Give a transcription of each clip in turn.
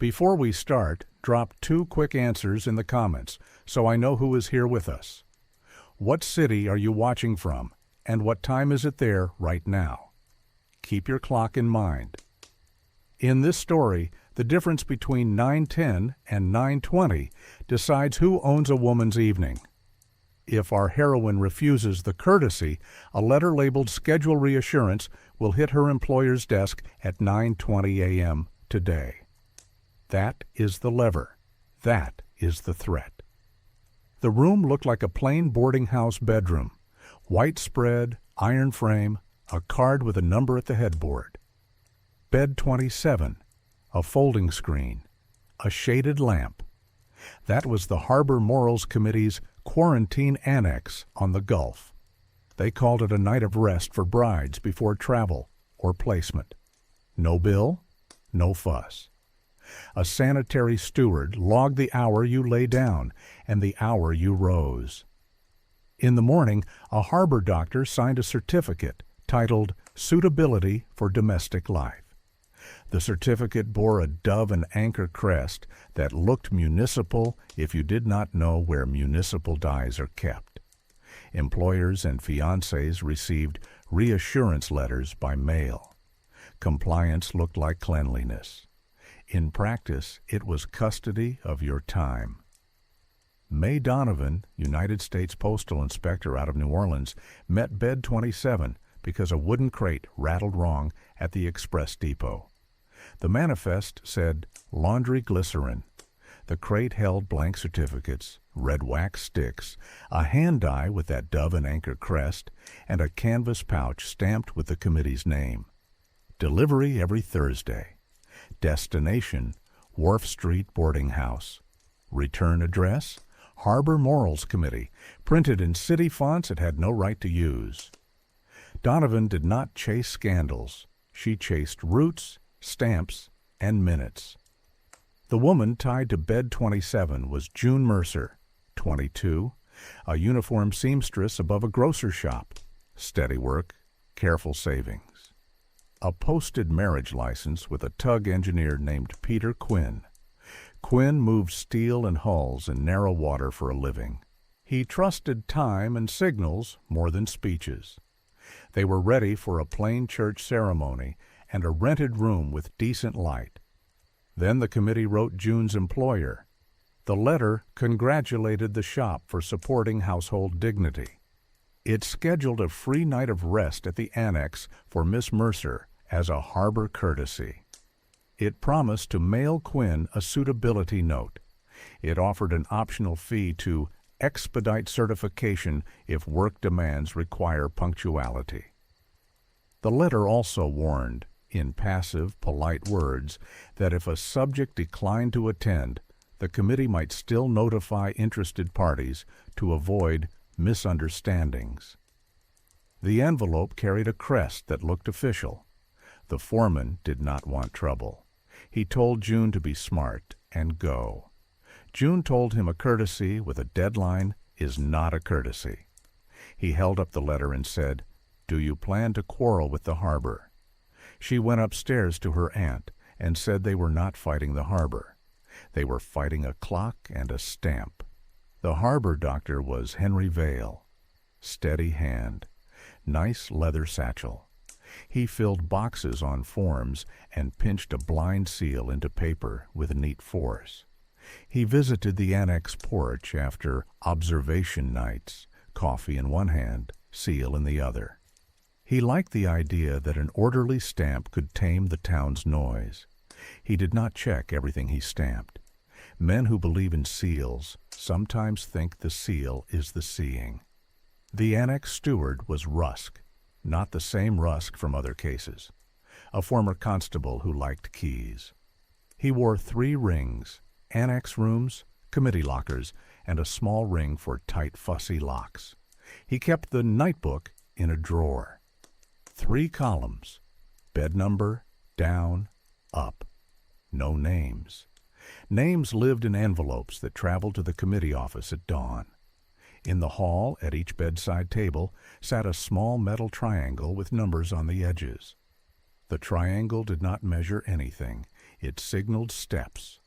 Before we start, drop 2 quick answers in the comments so I know who is here with us. What city are you watching from, and what time is it there right now? Keep your clock in mind. In this story, the difference between 9:10 and 9:20 decides who owns a woman's evening. If our heroine refuses the courtesy, a letter labeled Schedule Reassurance will hit her employer's desk at 9:20 a.m. today. That is the lever. That is the threat. The room looked like a plain boarding house bedroom. White spread, iron frame, a card with a number at the headboard. Bed 27, a folding screen, a shaded lamp. That was the Harbor Morals Committee's quarantine annex on the Gulf. They called it a night of rest for brides before travel or placement. No bill, no fuss. A sanitary steward logged the hour you lay down and the hour you rose. In the morning, a harbor doctor signed a certificate titled Suitability for Domestic Life. The certificate bore a dove and anchor crest that looked municipal if you did not know where municipal dyes are kept. Employers and fiancés received reassurance letters by mail. Compliance looked like cleanliness. In practice, it was custody of your time. May Donovan, United States Postal Inspector out of New Orleans, met Bed 27 because a wooden crate rattled wrong at the express depot. The manifest said laundry glycerin. The crate held blank certificates, red wax sticks, a hand die with that dove and anchor crest, and a canvas pouch stamped with the committee's name. Delivery every Thursday. Destination, Wharf Street Boarding House. Return address, Harbor Morals Committee, printed in city fonts it had no right to use. Donovan did not chase scandals. She chased roots, stamps, and minutes. The woman tied to Bed 27 was June Mercer, 22, a uniformed seamstress above a grocer's shop. Steady work, careful savings. A posted marriage license with a tug engineer named Peter Quinn. Quinn moved steel and hulls in narrow water for a living. He trusted time and signals more than speeches. They were ready for a plain church ceremony and a rented room with decent light. Then the committee wrote June's employer. The letter congratulated the shop for supporting household dignity. It scheduled a free night of rest at the annex for Miss Mercer as a harbor courtesy. It promised to mail Quinn a suitability note. It offered an optional fee to expedite certification if work demands require punctuality. The letter also warned, in passive, polite words, that if a subject declined to attend, the committee might still notify interested parties to avoid misunderstandings. The envelope carried a crest that looked official. The foreman did not want trouble. He told June to be smart and go. June told him a courtesy with a deadline is not a courtesy. He held up the letter and said, "Do you plan to quarrel with the harbor?" She went upstairs to her aunt and said they were not fighting the harbor. They were fighting a clock and a stamp. The harbor doctor was Henry Vale. Steady hand. Nice leather satchel. He filled boxes on forms and pinched a blind seal into paper with neat force. He visited the annex porch after observation nights, coffee in one hand, seal in the other. He liked the idea that an orderly stamp could tame the town's noise. He did not check everything he stamped. Men who believe in seals sometimes think the seal is the seeing. The annex steward was Rusk, not the same Rusk from other cases, a former constable who liked keys. He wore 3 rings, annex rooms, committee lockers, and a small ring for tight, fussy locks. He kept the nightbook in a drawer. 3 columns, bed number, down, up. No names. Names lived in envelopes that traveled to the committee office at dawn. In the hall, at each bedside table, sat a small metal triangle with numbers on the edges. The triangle did not measure anything. It signaled steps.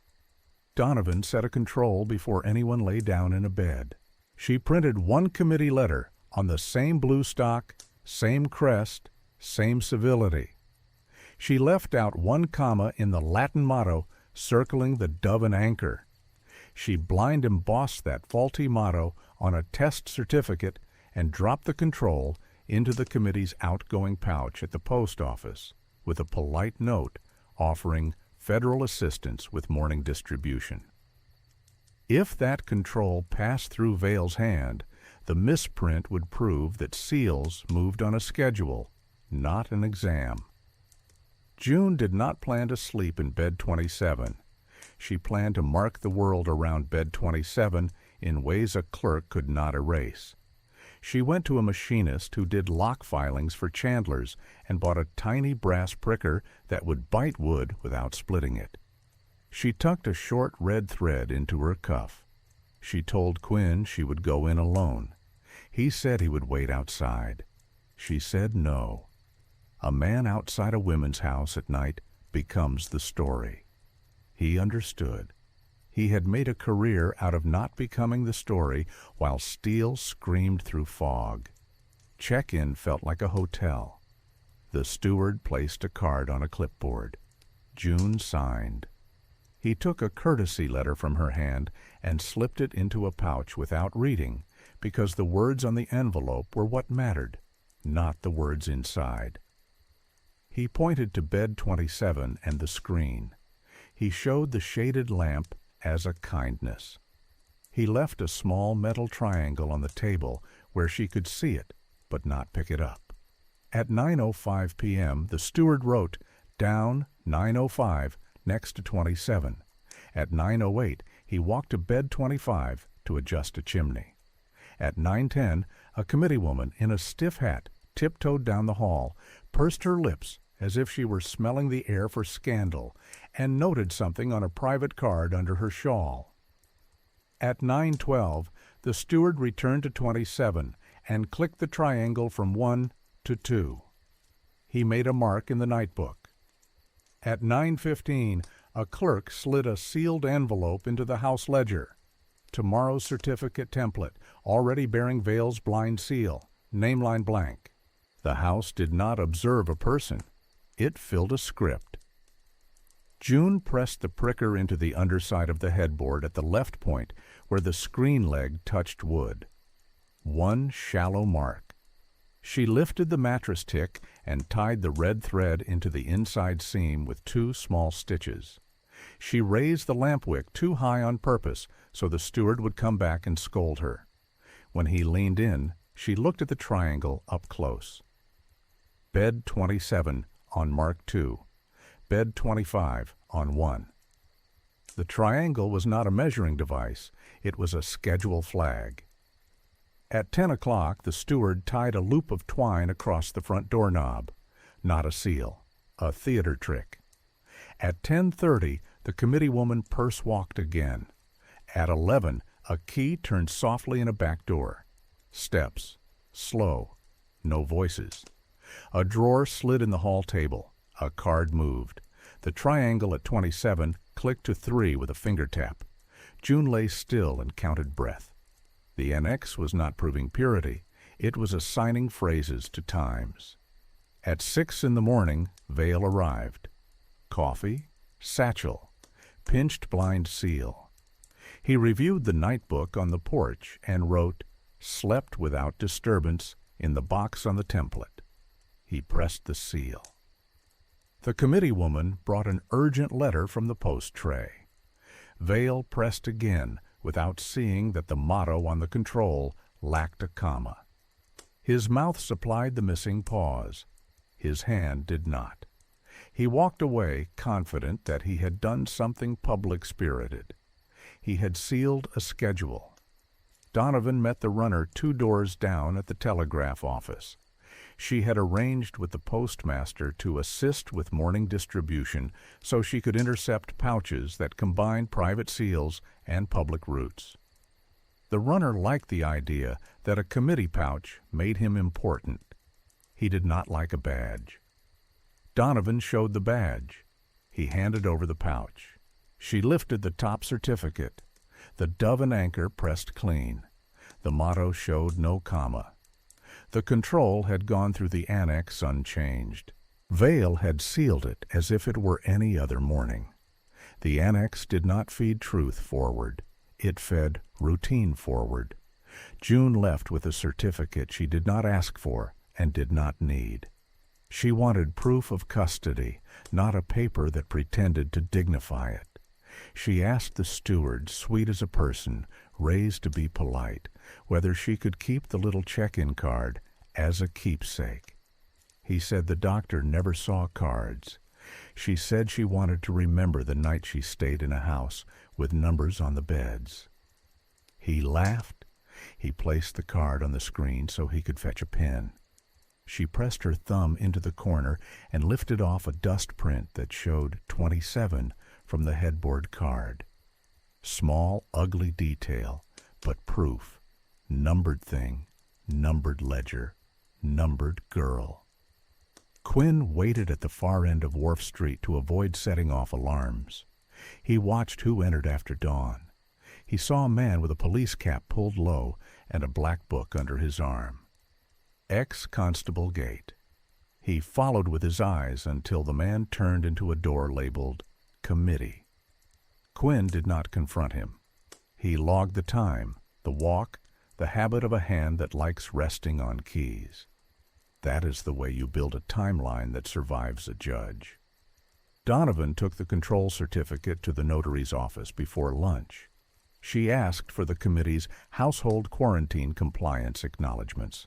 Donovan set a control before anyone lay down in a bed. She printed one committee letter on the same blue stock, same crest, same civility. She left out one comma in the Latin motto circling the dove and anchor. She blind embossed that faulty motto on a test certificate and dropped the control into the committee's outgoing pouch at the post office with a polite note offering federal assistance with morning distribution. If that control passed through Vale's hand, the misprint would prove that seals moved on a schedule, not an exam. June did not plan to sleep in bed 27. She planned to mark the world around bed 27 in ways a clerk could not erase. She went to a machinist who did lock filings for chandlers and bought a tiny brass pricker that would bite wood without splitting it. She tucked a short red thread into her cuff. She told Quinn she would go in alone. He said he would wait outside. She said no. A man outside a women's house at night becomes the story. He understood. He had made a career out of not becoming the story while steel screamed through fog. Check-in felt like a hotel. The steward placed a card on a clipboard. June signed. He took a courtesy letter from her hand and slipped it into a pouch without reading, because the words on the envelope were what mattered, not the words inside. He pointed to bed 27 and the screen. He showed the shaded lamp as a kindness. He left a small metal triangle on the table where she could see it, but not pick it up. At 9:05 p.m., the steward wrote, "Down 9:05, next to 27. At 9:08, he walked to bed 25 to adjust a chimney. At 9:10, a committee woman in a stiff hat tiptoed down the hall, pursed her lips as if she were smelling the air for scandal, and noted something on a private card under her shawl. At 9:12, the steward returned to 27 and clicked the triangle from 1 to 2. He made a mark in the nightbook. At 9:15, a clerk slid a sealed envelope into the house ledger. Tomorrow's certificate template, already bearing Vale's blind seal, nameline blank. The house did not observe a person. It filled a script. June pressed the pricker into the underside of the headboard at the left point where the screen leg touched wood. One shallow mark. She lifted the mattress tick and tied the red thread into the inside seam with 2 small stitches. She raised the lamp wick too high on purpose so the steward would come back and scold her. When he leaned in, she looked at the triangle up close. Bed 27 on Mark 2. Bed 25 on 1. The triangle was not a measuring device. It was a schedule flag. At 10 o'clock, the steward tied a loop of twine across the front doorknob. Not a seal. A theater trick. At 10:30, the committee woman purse-walked again. At 11, a key turned softly in a back door. Steps. Slow. No voices. A drawer slid in the hall table. A card moved. The triangle at 27 clicked to 3 with a finger tap. June lay still and counted breath. The annex was not proving purity. It was assigning phrases to times. At 6 in the morning, Vale arrived. Coffee, satchel, pinched blind seal. He reviewed the nightbook on the porch and wrote, "Slept without disturbance," in the box on the template. He pressed the seal. The committee woman brought an urgent letter from the post tray. Vale pressed again without seeing that the motto on the control lacked a comma. His mouth supplied the missing pause. His hand did not. He walked away confident that he had done something public-spirited. He had sealed a schedule. Donovan met the runner 2 doors down at the telegraph office. She had arranged with the postmaster to assist with morning distribution so she could intercept pouches that combined private seals and public routes. The runner liked the idea that a committee pouch made him important. He did not like a badge. Donovan showed the badge. He handed over the pouch. She lifted the top certificate. The dove and anchor pressed clean. The motto showed no comma. The control had gone through the annex unchanged. Vale had sealed it as if it were any other morning. The annex did not feed truth forward. It fed routine forward. June left with a certificate she did not ask for and did not need. She wanted proof of custody, not a paper that pretended to dignify it. She asked the steward, sweet as a person, raised to be polite, whether she could keep the little check-in card as a keepsake. He said the doctor never saw cards. She said she wanted to remember the night she stayed in a house with numbers on the beds. He laughed. He placed the card on the screen so he could fetch a pen. She pressed her thumb into the corner and lifted off a dust print that showed 27 from the headboard card. Small, ugly detail, but proof. Numbered thing, numbered ledger, numbered girl. Quinn waited at the far end of Wharf Street to avoid setting off alarms. He watched who entered after dawn. He saw a man with a police cap pulled low and a black book under his arm. Ex-Constable Gate. He followed with his eyes until the man turned into a door labeled Committee. Quinn did not confront him. He logged the time, the walk, the habit of a hand that likes resting on keys. That is the way you build a timeline that survives a judge. Donovan took the control certificate to the notary's office before lunch. She asked for the committee's household quarantine compliance acknowledgments.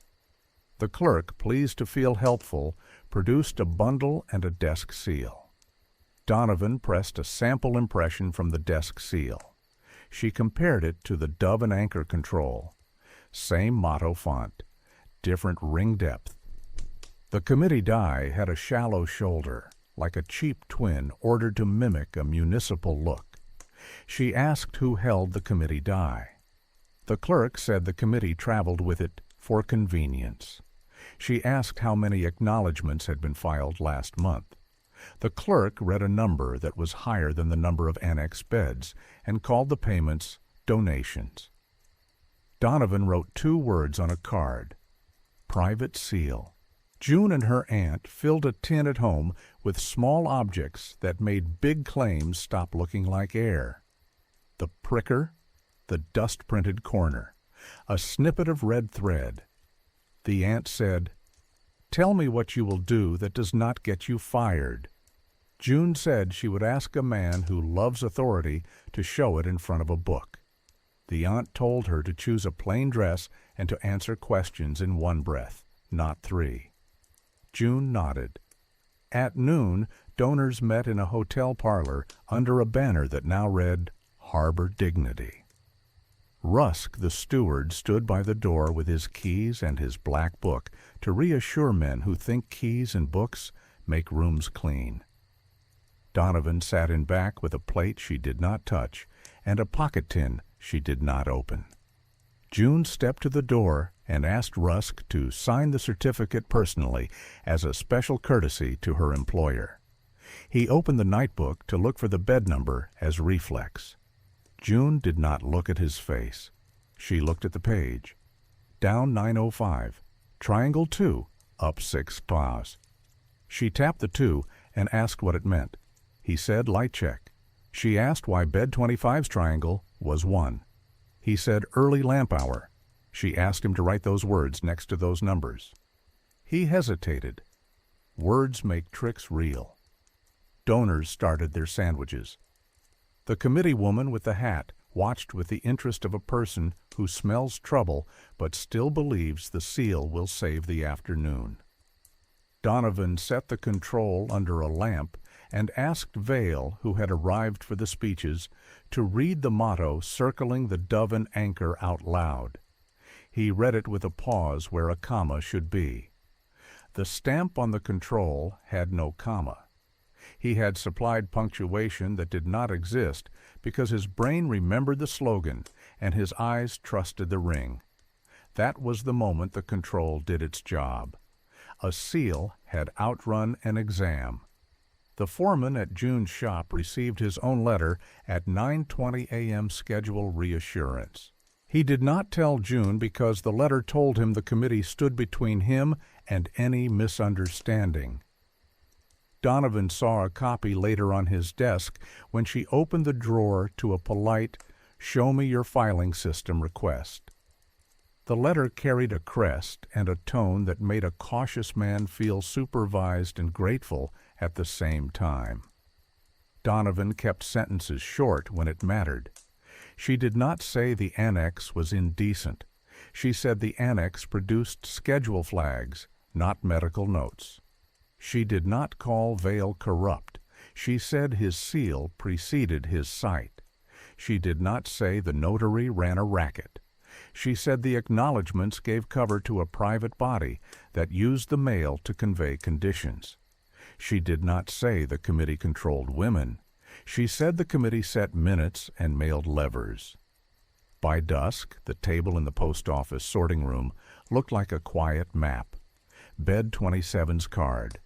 The clerk, pleased to feel helpful, produced a bundle and a desk seal. Donovan pressed a sample impression from the desk seal. She compared it to the dove and anchor control. Same motto font, different ring depth. The committee die had a shallow shoulder, like a cheap twin ordered to mimic a municipal look. She asked who held the committee die. The clerk said the committee traveled with it for convenience. She asked how many acknowledgments had been filed last month. The clerk read a number that was higher than the number of annex beds and called the payments donations. Donovan wrote 2 words on a card, private seal. June and her aunt filled a tin at home with small objects that made big claims stop looking like air. The pricker, the dust-printed corner, a snippet of red thread. The aunt said, "Tell me what you will do that does not get you fired." June said she would ask a man who loves authority to show it in front of a book. The aunt told her to choose a plain dress and to answer questions in one breath, not 3. June nodded. At noon, donors met in a hotel parlor under a banner that now read, Harbor Dignity. Rusk, the steward, stood by the door with his keys and his black book to reassure men who think keys and books make rooms clean. Donovan sat in back with a plate she did not touch and a pocket tin she did not open. June stepped to the door and asked Rusk to sign the certificate personally as a special courtesy to her employer. He opened the nightbook to look for the bed number as reflex. June did not look at his face. She looked at the page. Down 905, triangle 2, up 6 claws. She tapped the 2 and asked what it meant. He said light check. She asked why bed 25's triangle was 1. He said early lamp hour. She asked him to write those words next to those numbers. He hesitated. Words make tricks real. Donors started their sandwiches. The committee woman with the hat watched with the interest of a person who smells trouble but still believes the seal will save the afternoon. Donovan set the control under a lamp and asked Vale, who had arrived for the speeches, to read the motto circling the dove and anchor out loud. He read it with a pause where a comma should be. The stamp on the control had no comma. He had supplied punctuation that did not exist because his brain remembered the slogan and his eyes trusted the ring. That was the moment the control did its job. A seal had outrun an exam. The foreman at June's shop received his own letter at 9:20 a.m. schedule reassurance. He did not tell June because the letter told him the committee stood between him and any misunderstanding. Donovan saw a copy later on his desk when she opened the drawer to a polite, "Show me your filing system" request. The letter carried a crest and a tone that made a cautious man feel supervised and grateful at the same time. Donovan kept sentences short when it mattered. She did not say the annex was indecent. She said the annex produced schedule flags, not medical notes. She did not call Vail corrupt. She said his seal preceded his sight. She did not say the notary ran a racket. She said the acknowledgments gave cover to a private body that used the mail to convey conditions. She did not say the committee controlled women. She said the committee set minutes and mailed levers. By dusk, the table in the post office sorting room looked like a quiet map. Bed 27's card,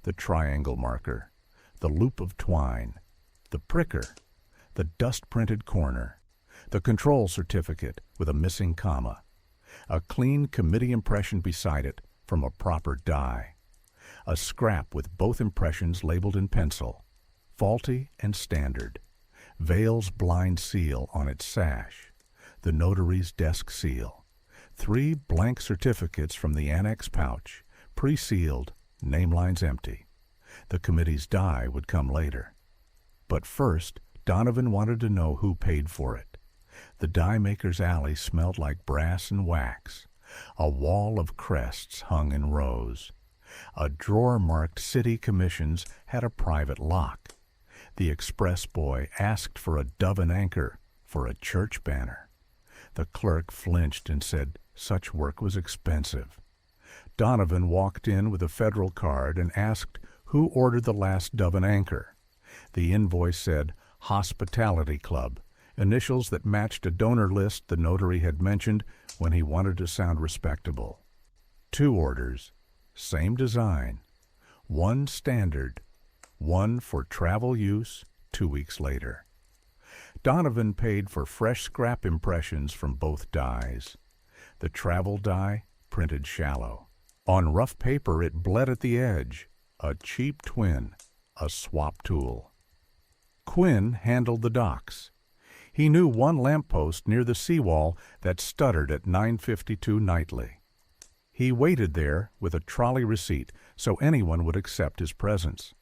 the triangle marker, the loop of twine, the pricker, the dust-printed corner, the control certificate with a missing comma, a clean committee impression beside it from a proper die, a scrap with both impressions labeled in pencil, faulty and standard, Vail's blind seal on its sash, the notary's desk seal, 3 blank certificates from the annex pouch, pre-sealed, name lines empty. The committee's die would come later. But first, Donovan wanted to know who paid for it. The die maker's alley smelled like brass and wax. A wall of crests hung in rows. A drawer marked city commissions had a private lock. The express boy asked for a dove and anchor for a church banner. The clerk flinched and said such work was expensive. Donovan walked in with a federal card and asked who ordered the last dove and anchor. The invoice said Hospitality Club, initials that matched a donor list the notary had mentioned when he wanted to sound respectable. 2 orders, same design, 1 standard, 1 for travel use 2 weeks later. Donovan paid for fresh scrap impressions from both dies. The travel die printed shallow. On rough paper it bled at the edge, a cheap twin, a swap tool. Quinn handled the docks. He knew one lamppost near the seawall that stuttered at 9:52 nightly. He waited there with a trolley receipt so anyone would accept his presence.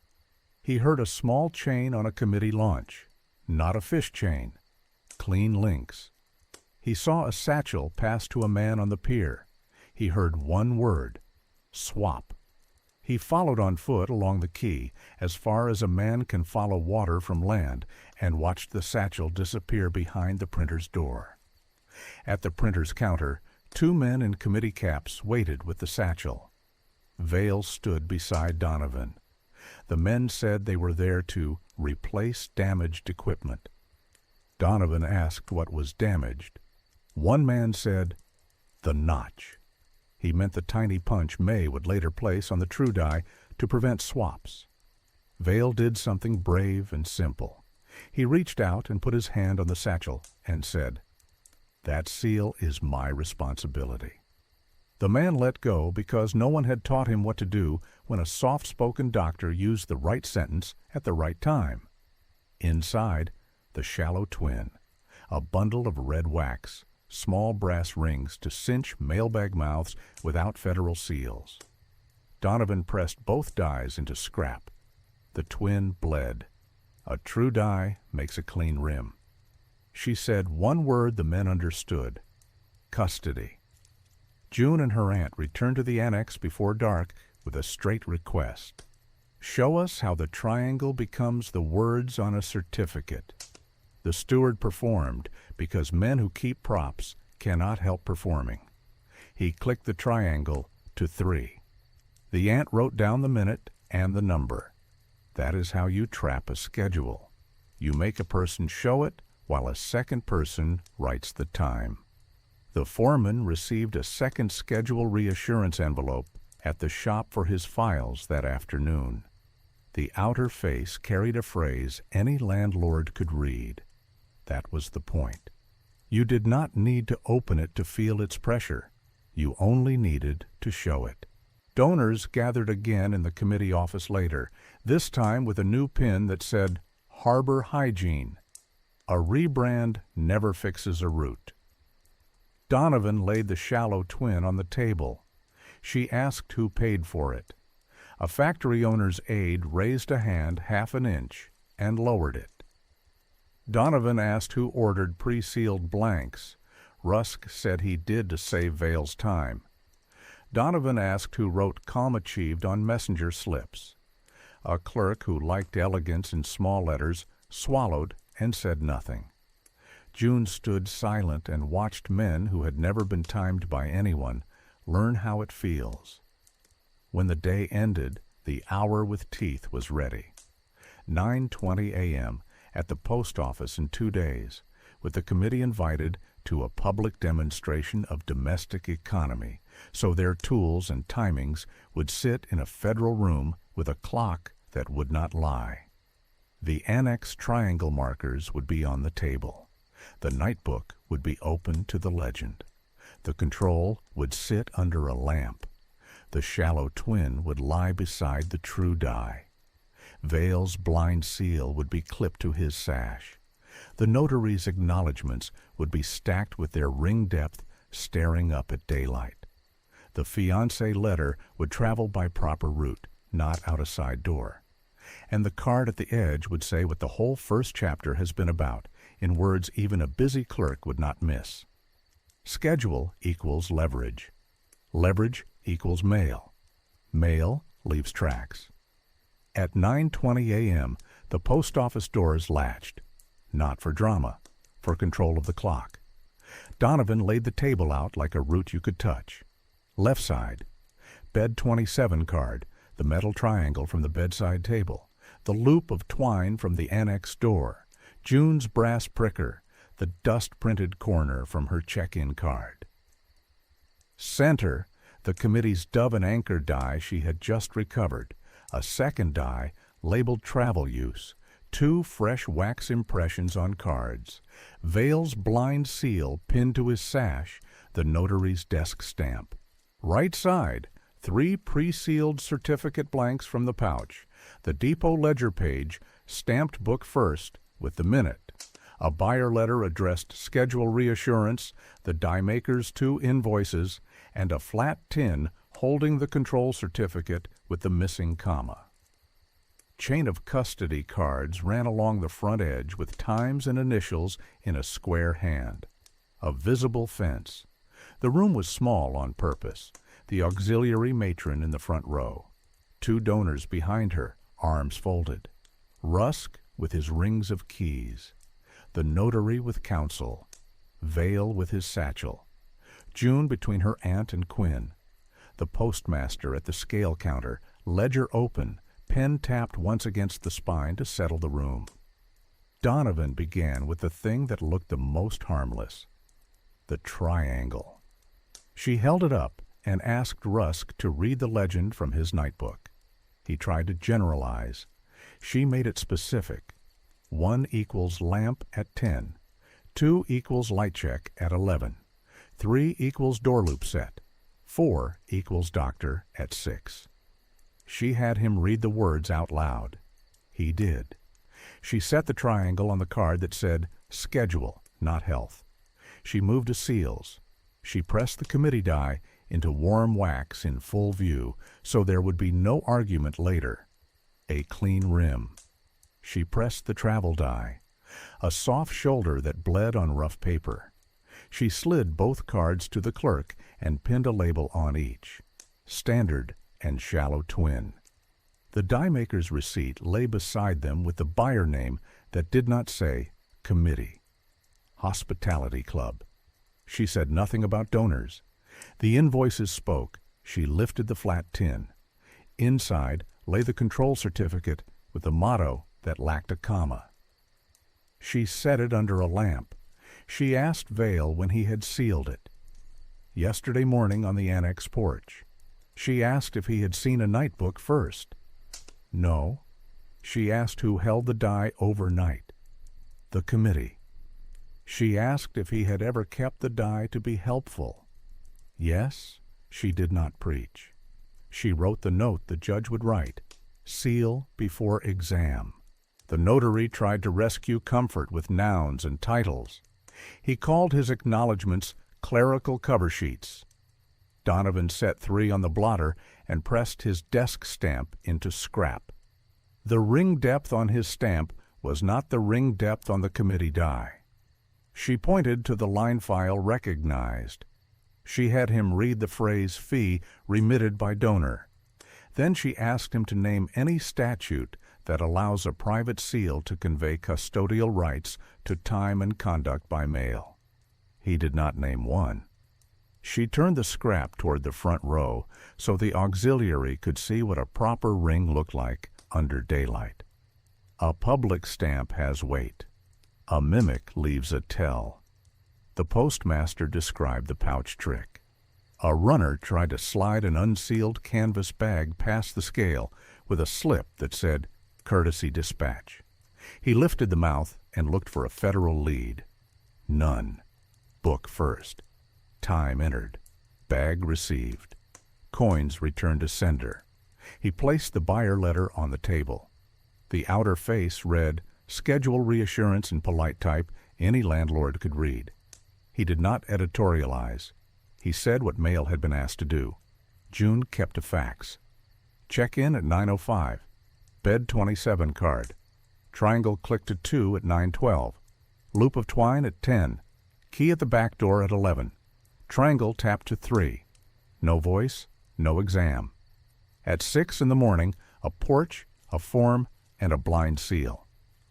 He heard a small chain on a committee launch, not a fish chain, clean links. He saw a satchel pass to a man on the pier. He heard one word, swap. He followed on foot along the quay as far as a man can follow water from land and watched the satchel disappear behind the printer's door. At the printer's counter, 2 men in committee caps waited with the satchel. Vail stood beside Donovan. The men said they were there to replace damaged equipment. Donovan asked what was damaged. One man said, "The notch." He meant the tiny punch May would later place on the true die to prevent swaps. Vail did something brave and simple. He reached out and put his hand on the satchel and said, "That seal is my responsibility." The man let go because no one had taught him what to do when a soft-spoken doctor used the right sentence at the right time. Inside, the shallow twin, a bundle of red wax, small brass rings to cinch mailbag mouths without federal seals. Donovan pressed both dies into scrap. The twin bled. A true die makes a clean rim. She said one word the men understood, custody. June and her aunt returned to the annex before dark with a straight request. Show us how the triangle becomes the words on a certificate. The steward performed because men who keep props cannot help performing. He clicked the triangle to 3. The aunt wrote down the minute and the number. That is how you trap a schedule. You make a person show it while a second person writes the time. The foreman received a second schedule reassurance envelope at the shop for his files that afternoon. The outer face carried a phrase any landlord could read. That was the point. You did not need to open it to feel its pressure. You only needed to show it. Donors gathered again in the committee office later, this time with a new pin that said, Harbor Hygiene. A rebrand never fixes a root. Donovan laid the shallow twin on the table. She asked who paid for it. A factory owner's aide raised a hand half an inch and lowered it. Donovan asked who ordered pre-sealed blanks. Rusk said he did to save Vale's time. Donovan asked who wrote "calm achieved" on messenger slips. A clerk who liked elegance in small letters swallowed and said nothing. June stood silent and watched men who had never been timed by anyone learn how it feels. When the day ended, the hour with teeth was ready. 9:20 a.m. at the post office in 2 days, with the committee invited to a public demonstration of domestic economy, so their tools and timings would sit in a federal room with a clock that would not lie. The annex triangle markers would be on the table. The nightbook would be open to the legend. The control would sit under a lamp. The shallow twin would lie beside the true die. Vale's blind seal would be clipped to his sash. The notary's acknowledgments would be stacked with their ring depth staring up at daylight. The fiancé letter would travel by proper route, not out a side door. And the card at the edge would say what the whole first chapter has been about, in words even a busy clerk would not miss. Schedule equals leverage. Leverage equals mail. Mail leaves tracks. At 9:20 a.m., the post office doors latched. Not for drama, for control of the clock. Donovan laid the table out like a route you could touch. Left side, bed 27 card, the metal triangle from the bedside table, the loop of twine from the annex door, June's brass pricker, the dust-printed corner from her check-in card. Center, the committee's dove and anchor die she had just recovered, a second die labeled travel use, 2 fresh wax impressions on cards, Vale's blind seal pinned to his sash, the notary's desk stamp. Right side, 3 pre-sealed certificate blanks from the pouch, the depot ledger page, stamped book first with the minute, a buyer letter addressed schedule reassurance, the die maker's 2 invoices, and a flat tin holding the control certificate with the missing comma. Chain of custody cards ran along the front edge with times and initials in a square hand. A visible fence. The room was small on purpose. The auxiliary matron in the front row. 2 donors behind her, arms folded. Rusk with his rings of keys. The notary with counsel. Vale with his satchel. June between her aunt and Quinn. The postmaster at the scale counter, ledger open, pen tapped once against the spine to settle the room. Donovan began with the thing that looked the most harmless, the triangle. She held it up and asked Rusk to read the legend from his nightbook. He tried to generalize. She made it specific. 1 equals lamp at 10. 2 equals light check at 11. 3 equals door loop set. 4 equals doctor at 6. She had him read the words out loud. He did. She set the triangle on the card that said schedule, not health. She moved to seals. She pressed the committee die into warm wax in full view so there would be no argument later. A clean rim. She pressed the travel die. A soft shoulder that bled on rough paper. She slid both cards to the clerk and pinned a label on each. Standard and shallow twin. The die maker's receipt lay beside them with the buyer name that did not say committee. Hospitality Club. She said nothing about donors. The invoices spoke. She lifted the flat tin. Inside lay the control certificate with the motto that lacked a comma. She set it under a lamp. She asked Vale when he had sealed it. Yesterday morning on the annex porch. She asked if he had seen a nightbook first. No, She asked who held the die overnight. The committee. She asked if he had ever kept the die to be helpful. Yes, she did not preach. She wrote the note the judge would write, seal before exam. The notary tried to rescue comfort with nouns and titles. He called his acknowledgments clerical cover sheets. Donovan set 3 on the blotter and pressed his desk stamp into scrap. The ring depth on his stamp was not the ring depth on the committee die. She pointed to the line file recognized. She had him read the phrase fee remitted by donor. Then she asked him to name any statute that allows a private seal to convey custodial rights to time and conduct by mail. He did not name one. She turned the scrap toward the front row so the auxiliary could see what a proper ring looked like under daylight. A public stamp has weight. A mimic leaves a tell. The postmaster described the pouch trick. A runner tried to slide an unsealed canvas bag past the scale with a slip that said, "Courtesy dispatch." He lifted the mouth and looked for a federal lead. None. Book first. Time entered. Bag received. Coins returned to sender. He placed the buyer letter on the table. The outer face read, "Schedule reassurance" in polite type any landlord could read. He did not editorialize. He said what mail had been asked to do. June kept a fax. Check-in at 9:05. Bed 27 card. Triangle click to 2 at 9:12. Loop of twine at 10. Key at the back door at 11. Triangle tap to 3. No voice, no exam. At 6 in the morning, a porch, a form, and a blind seal.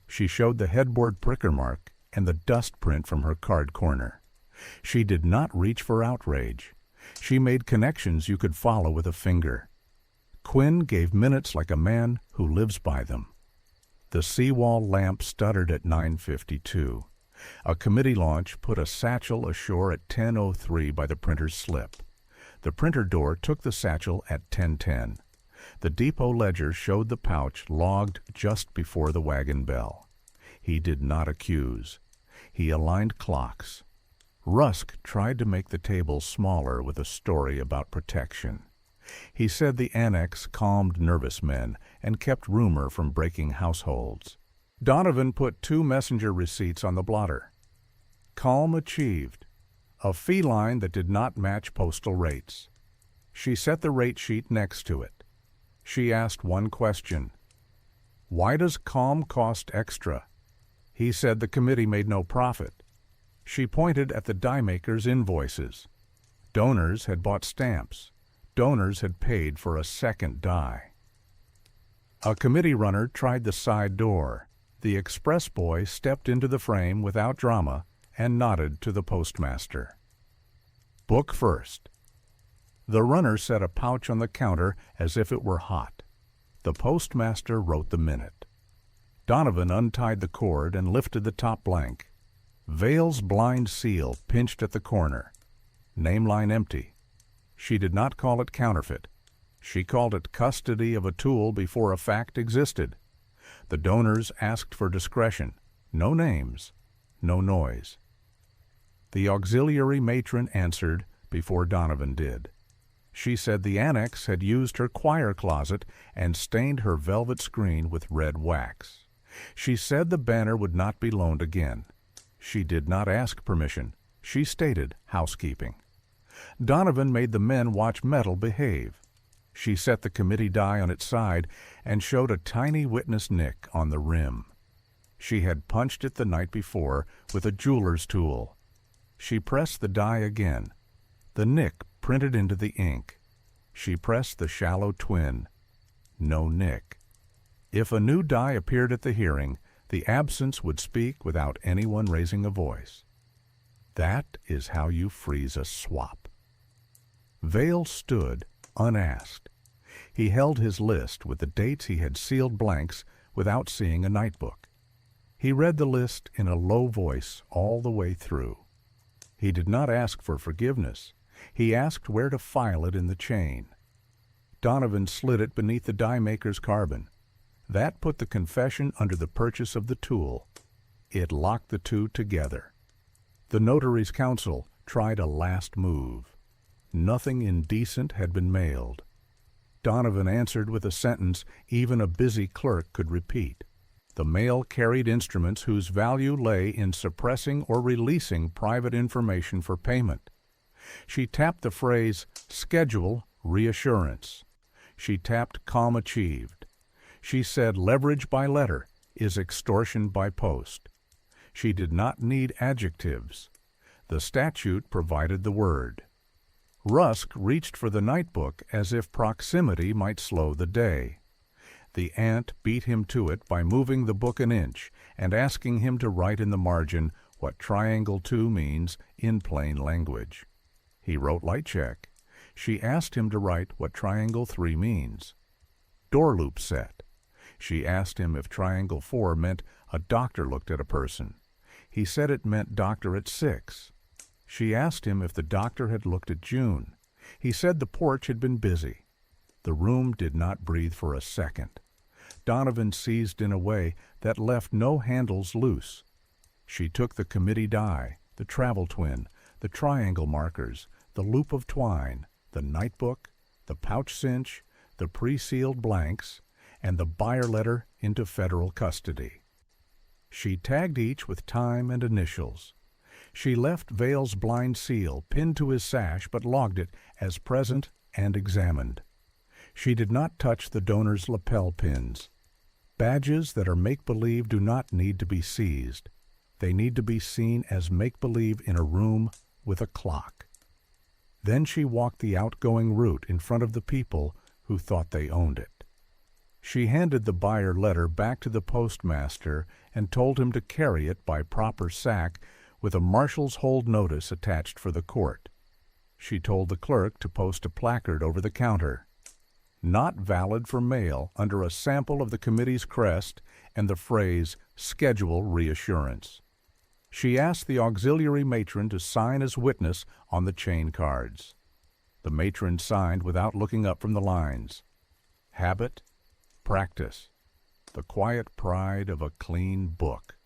She showed the headboard pricker mark and the dust print from her card corner. She did not reach for outrage. She made connections you could follow with a finger. Quinn gave minutes like a man who lives by them. The seawall lamp stuttered at 9:52. A committee launch put a satchel ashore at 10:03 by the printer's slip. The printer door took the satchel at 10:10. The depot ledger showed the pouch logged just before the wagon bell. He did not accuse. He aligned clocks. Rusk tried to make the table smaller with a story about protection. He said the annex calmed nervous men and kept rumor from breaking households. Donovan put 2 messenger receipts on the blotter. Calm achieved. A fee line that did not match postal rates. She set the rate sheet next to it. She asked one question. Why does Calm cost extra? He said the committee made no profit. She pointed at the die maker's invoices. Donors had bought stamps. Donors had paid for a second die. A committee runner tried the side door. The express boy stepped into the frame without drama and nodded to the postmaster. Book first. The runner set a pouch on the counter as if it were hot. The postmaster wrote the minute. Donovan untied the cord and lifted the top blank. Vale's blind seal pinched at the corner. Name line empty. She did not call it counterfeit. She called it custody of a tool before a fact existed. The donors asked for discretion. No names, no noise. The auxiliary matron answered before Donovan did. She said the annex had used her choir closet and stained her velvet screen with red wax. She said the banner would not be loaned again. She did not ask permission. She stated housekeeping. Donovan made the men watch metal behave. She set the committee die on its side and showed a tiny witness nick on the rim. She had punched it the night before with a jeweler's tool. She pressed the die again. The nick printed into the ink. She pressed the shallow twin. No nick. If a new die appeared at the hearing, the absence would speak without anyone raising a voice. That is how you freeze a swap. Vale stood, unasked. He held his list with the dates he had sealed blanks without seeing a nightbook. He read the list in a low voice all the way through. He did not ask for forgiveness. He asked where to file it in the chain. Donovan slid it beneath the die maker's carbon. That put the confession under the purchase of the tool. It locked the two together. The notary's counsel tried a last move. Nothing indecent had been mailed. Donovan answered with a sentence even a busy clerk could repeat. The mail carried instruments whose value lay in suppressing or releasing private information for payment. She tapped the phrase, "Schedule reassurance." She tapped "Calm achieved." She said leverage by letter is extortion by post. She did not need adjectives. The statute provided the word. Rusk reached for the nightbook as if proximity might slow the day. The aunt beat him to it by moving the book an inch and asking him to write in the margin what triangle 2 means in plain language. He wrote light check. She asked him to write what triangle 3 means. Door loop set. She asked him if triangle 4 meant a doctor looked at a person. He said it meant doctor at 6. She asked him if the doctor had looked at June. He said the porch had been busy. The room did not breathe for a second. Donovan seized in a way that left no handles loose. She took the committee die, the travel twin, the triangle markers, the loop of twine, the nightbook, the pouch cinch, the pre-sealed blanks, and the buyer letter into federal custody. She tagged each with time and initials. She left Vale's blind seal pinned to his sash but logged it as present and examined. She did not touch the donor's lapel pins. Badges that are make-believe do not need to be seized. They need to be seen as make-believe in a room with a clock. Then she walked the outgoing route in front of the people who thought they owned it. She handed the buyer letter back to the postmaster and told him to carry it by proper sack with a marshal's hold notice attached for the court. She told the clerk to post a placard over the counter. Not valid for mail under a sample of the committee's crest and the phrase, "Schedule reassurance." She asked the auxiliary matron to sign as witness on the chain cards. The matron signed without looking up from the lines. Habit, practice, the quiet pride of a clean book.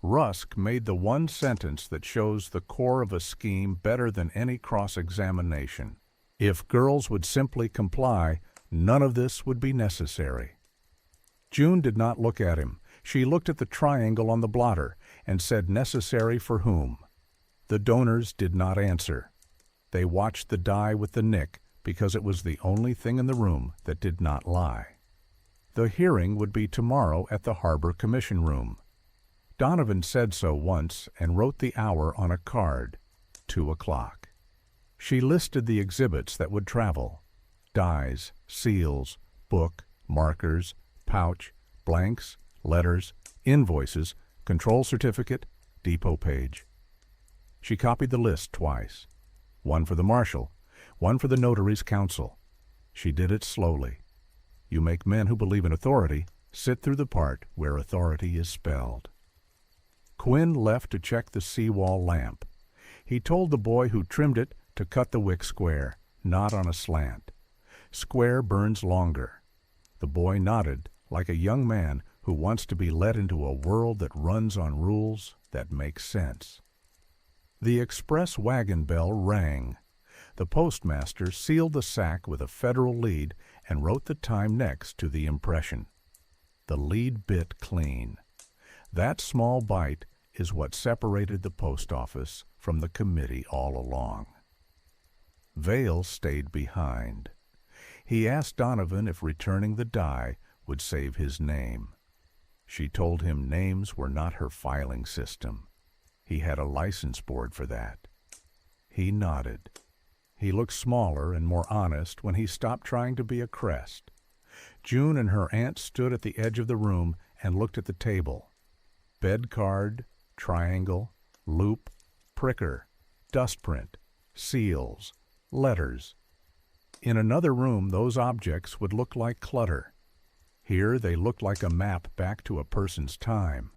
Rusk made the one sentence that shows the core of a scheme better than any cross-examination. If girls would simply comply, none of this would be necessary. June did not look at him. She looked at the triangle on the blotter and said necessary for whom. The donors did not answer. They watched the die with the nick because it was the only thing in the room that did not lie. The hearing would be tomorrow at the Harbor Commission Room. Donovan said so once and wrote the hour on a card, 2 o'clock. She listed the exhibits that would travel: dies, seals, book, markers, pouch, blanks, letters, invoices, control certificate, depot page. She copied the list twice, one for the marshal, one for the notary's counsel. She did it slowly. You make men who believe in authority sit through the part where authority is spelled. Quinn left to check the seawall lamp. He told the boy who trimmed it to cut the wick square, not on a slant. Square burns longer. The boy nodded like a young man who wants to be led into a world that runs on rules that make sense. The express wagon bell rang. The postmaster sealed the sack with a federal lead and wrote the time next to the impression. The lead bit clean. That small bite is what separated the post office from the committee all along. Vale stayed behind. He asked Donovan if returning the die would save his name. She told him names were not her filing system. He had a license board for that. He nodded. He looked smaller and more honest when he stopped trying to be a crest. June and her aunt stood at the edge of the room and looked at the table. Bed card, triangle, loop, pricker, dust print, seals, letters. In another room, those objects would look like clutter. Here they looked like a map back to a person's time.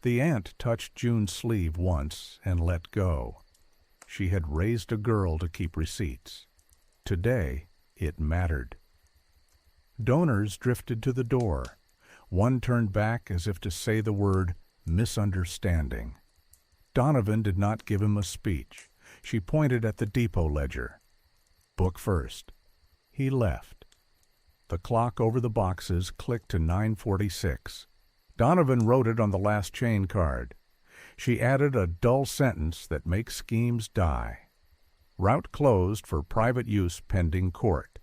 The aunt touched June's sleeve once and let go. She had raised a girl to keep receipts. Today, it mattered. Donors drifted to the door. One turned back as if to say the word misunderstanding. Donovan did not give him a speech. She pointed at the depot ledger. Book first. He left. The clock over the boxes clicked to 9:46. Donovan wrote it on the last chain card. She added a dull sentence that makes schemes die. Route closed for private use pending court.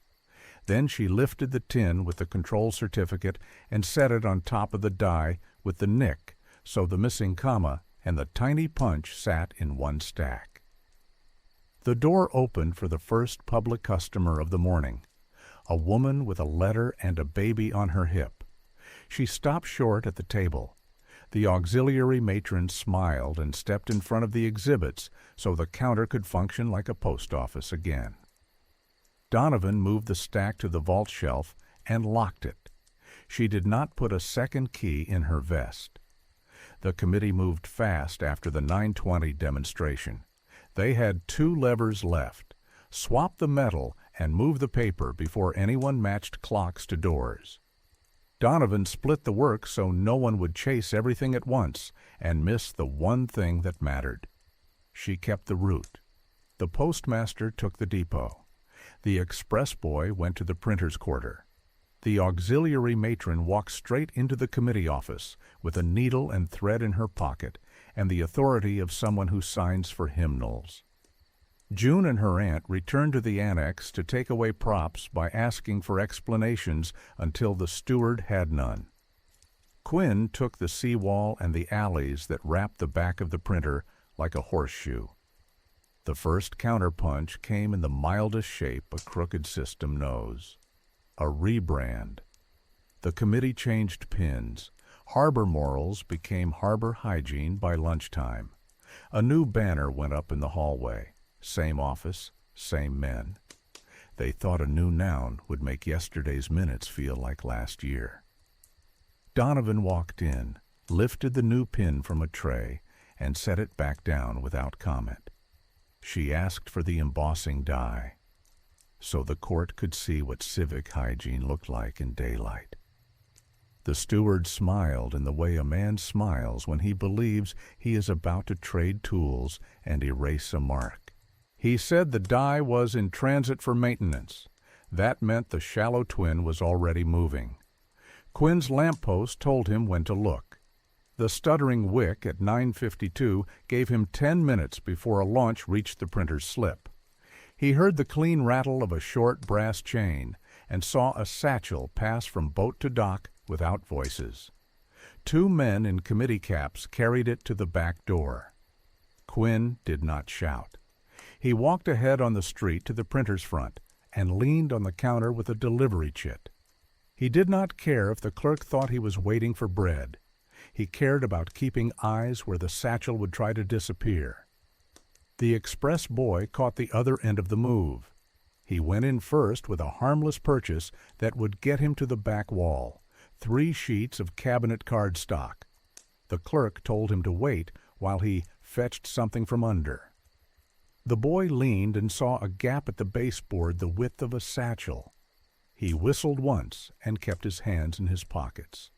Then she lifted the tin with the control certificate and set it on top of the die with the nick, so the missing comma and the tiny punch sat in one stack. The door opened for the first public customer of the morning, a woman with a letter and a baby on her hip. She stopped short at the table. The auxiliary matron smiled and stepped in front of the exhibits so the counter could function like a post office again. Donovan moved the stack to the vault shelf and locked it. She did not put a second key in her vest. The committee moved fast after the 9:20 demonstration. They had 2 levers left: swap the metal and move the paper before anyone matched clocks to doors. Donovan split the work so no one would chase everything at once and miss the one thing that mattered. She kept the route. The postmaster took the depot. The express boy went to the printer's quarter. The auxiliary matron walked straight into the committee office with a needle and thread in her pocket and the authority of someone who signs for hymnals. June and her aunt returned to the annex to take away props by asking for explanations until the steward had none. Quinn took the seawall and the alleys that wrapped the back of the printer like a horseshoe. The first counterpunch came in the mildest shape a crooked system knows: a rebrand. The committee changed pins. Harbor morals became harbor hygiene by lunchtime. A new banner went up in the hallway. Same office, same men. They thought a new noun would make yesterday's minutes feel like last year. Donovan walked in, lifted the new pin from a tray, and set it back down without comment. She asked for the embossing die, so the court could see what civic hygiene looked like in daylight. The steward smiled in the way a man smiles when he believes he is about to trade tools and erase a mark. He said the die was in transit for maintenance. That meant the shallow twin was already moving. Quinn's lamppost told him when to look. The stuttering wick at 9:52 gave him 10 minutes before a launch reached the printer's slip. He heard the clean rattle of a short brass chain and saw a satchel pass from boat to dock without voices. 2 men in committee caps carried it to the back door. Quinn did not shout. He walked ahead on the street to the printer's front and leaned on the counter with a delivery chit. He did not care if the clerk thought he was waiting for bread. He cared about keeping eyes where the satchel would try to disappear. The express boy caught the other end of the move. He went in first with a harmless purchase that would get him to the back wall: 3 sheets of cabinet cardstock. The clerk told him to wait while he fetched something from under. The boy leaned and saw a gap at the baseboard the width of a satchel. He whistled once and kept his hands in his pockets.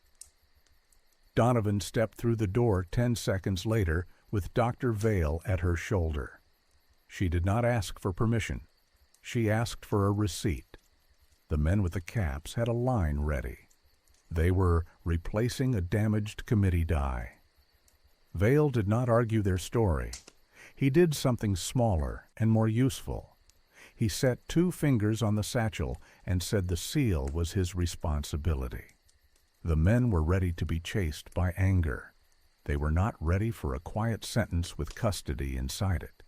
Donovan stepped through the door 10 seconds later with Dr. Vale at her shoulder. She did not ask for permission. She asked for a receipt. The men with the caps had a line ready. They were replacing a damaged committee die. Vale did not argue their story. He did something smaller and more useful. He set 2 fingers on the satchel and said the seal was his responsibility. The men were ready to be chased by anger. They were not ready for a quiet sentence with custody inside it.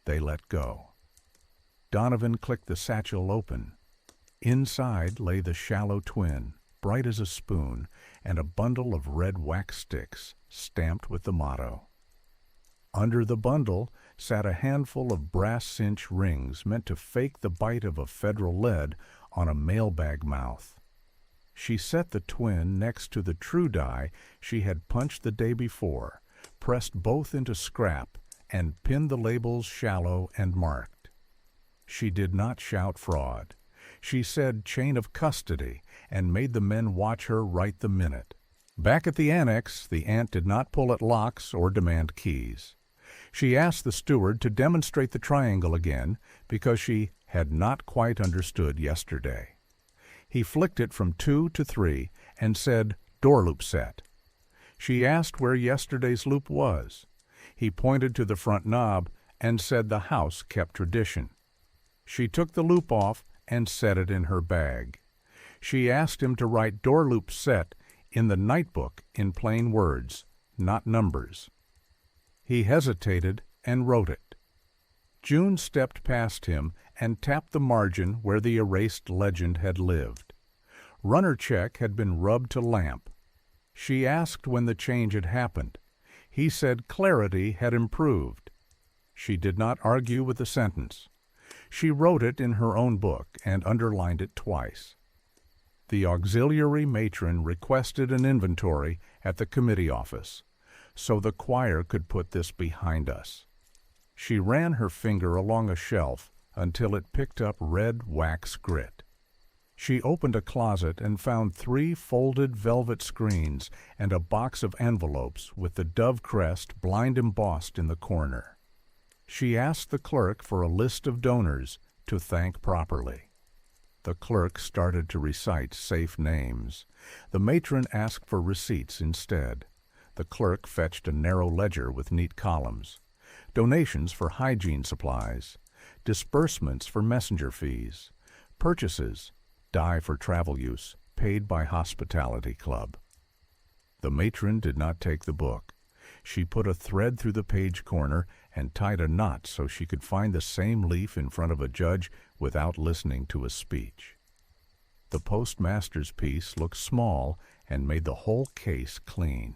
They let go. Donovan clicked the satchel open. Inside lay the shallow twin, bright as a spoon, and a bundle of red wax sticks stamped with the motto. Under the bundle sat a handful of brass cinch rings meant to fake the bite of a federal lead on a mailbag mouth. She set the twin next to the true die she had punched the day before, pressed both into scrap, and pinned the labels shallow and marked. She did not shout fraud. She said chain of custody and made the men watch her right the minute. Back at the annex, the aunt did not pull at locks or demand keys. She asked the steward to demonstrate the triangle again because she had not quite understood yesterday. He flicked it from 2 to 3 and said, "Door loop set." She asked where yesterday's loop was. He pointed to the front knob and said the house kept tradition. She took the loop off and set it in her bag. She asked him to write door loop set in the nightbook in plain words, not numbers. He hesitated and wrote it. June stepped past him and tapped the margin where the erased legend had lived. Runner check had been rubbed to lamp. She asked when the change had happened. He said clarity had improved. She did not argue with the sentence. She wrote it in her own book and underlined it twice. The auxiliary matron requested an inventory at the committee office, so the choir could put this behind us. She ran her finger along a shelf until it picked up red wax grit. She opened a closet and found 3 folded velvet screens and a box of envelopes with the dove crest blind embossed in the corner. She asked the clerk for a list of donors to thank properly. The clerk started to recite safe names. The matron asked for receipts instead. The clerk fetched a narrow ledger with neat columns. Donations for hygiene supplies, disbursements for messenger fees, purchases, dye for travel use, paid by Hospitality Club. The matron did not take the book. She put a thread through the page corner and tied a knot so she could find the same leaf in front of a judge without listening to a speech. The postmaster's piece looked small and made the whole case clean.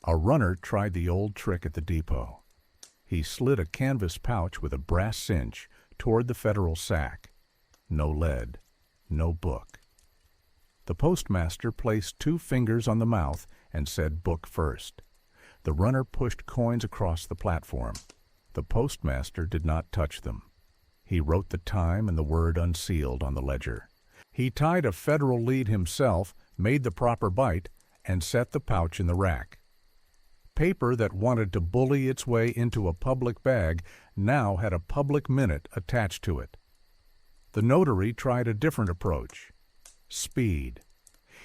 A runner tried the old trick at the depot. He slid a canvas pouch with a brass cinch toward the federal sack. No lead, no book. The postmaster placed 2 fingers on the mouth and said book first. The runner pushed coins across the platform. The postmaster did not touch them. He wrote the time and the word unsealed on the ledger. He tied a federal lead himself, made the proper bite, and set the pouch in the rack. Paper that wanted to bully its way into a public bag now had a public minute attached to it. The notary tried a different approach. Speed.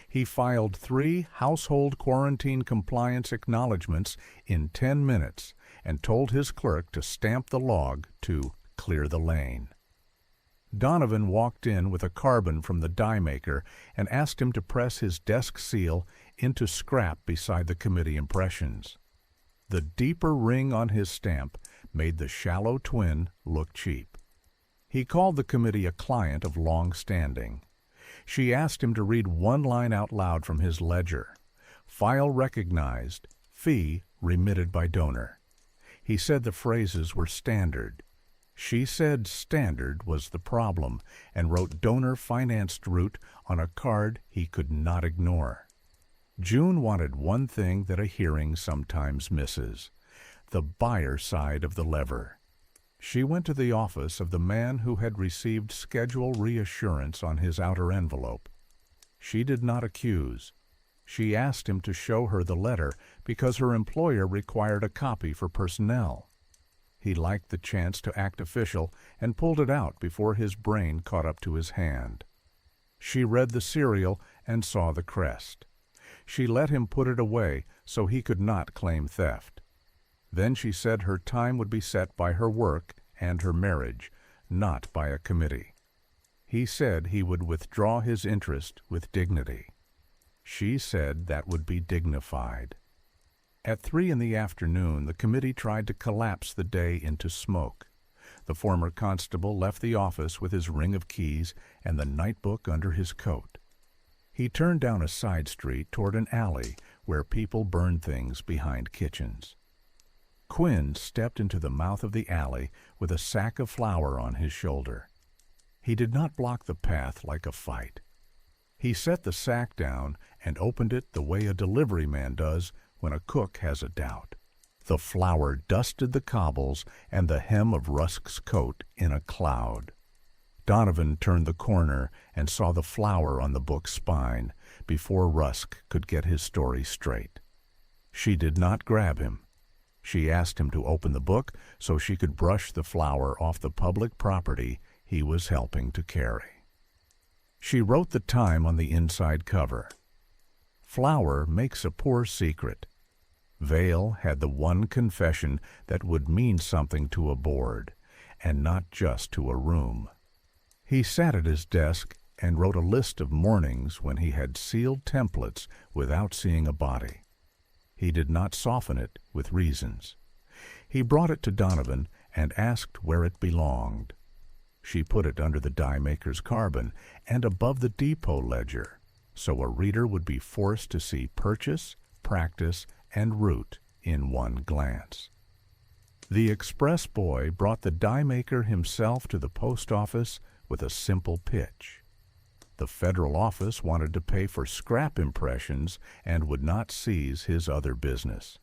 He filed 3 household quarantine compliance acknowledgments in 10 minutes and told his clerk to stamp the log to clear the lane. Donovan walked in with a carbon from the die maker and asked him to press his desk seal into scrap beside the committee impressions. The deeper ring on his stamp made the shallow twin look cheap. He called the committee a client of long standing. She asked him to read 1 line out loud from his ledger. File recognized, fee remitted by donor. He said the phrases were standard. She said standard was the problem and wrote donor financed route on a card he could not ignore. June wanted one thing that a hearing sometimes misses: the buyer side of the lever. She went to the office of the man who had received schedule reassurance on his outer envelope. She did not accuse. She asked him to show her the letter because her employer required a copy for personnel. He liked the chance to act official and pulled it out before his brain caught up to his hand. She read the serial and saw the crest. She let him put it away so he could not claim theft. Then she said her time would be set by her work and her marriage, not by a committee. He said he would withdraw his interest with dignity. She said that would be dignified. At 3 in the afternoon, the committee tried to collapse the day into smoke. The former constable left the office with his ring of keys and the nightbook under his coat. He turned down a side street toward an alley where people burned things behind kitchens. Quinn stepped into the mouth of the alley with a sack of flour on his shoulder. He did not block the path like a fight. He set the sack down and opened it the way a delivery man does when a cook has a doubt. The flour dusted the cobbles and the hem of Rusk's coat in a cloud. Donovan turned the corner and saw the flower on the book's spine before Rusk could get his story straight. She did not grab him. She asked him to open the book so she could brush the flower off the public property he was helping to carry. She wrote the time on the inside cover. Flower makes a poor secret. Vale had the one confession that would mean something to a board, and not just to a room. He sat at his desk and wrote a list of mornings when he had sealed templates without seeing a body. He did not soften it with reasons. He brought it to Donovan and asked where it belonged. She put it under the die maker's carbon and above the depot ledger, so a reader would be forced to see purchase, practice, and route in one glance. The express boy brought the die maker himself to the post office with a simple pitch. The federal office wanted to pay for scrap impressions and would not seize his other business.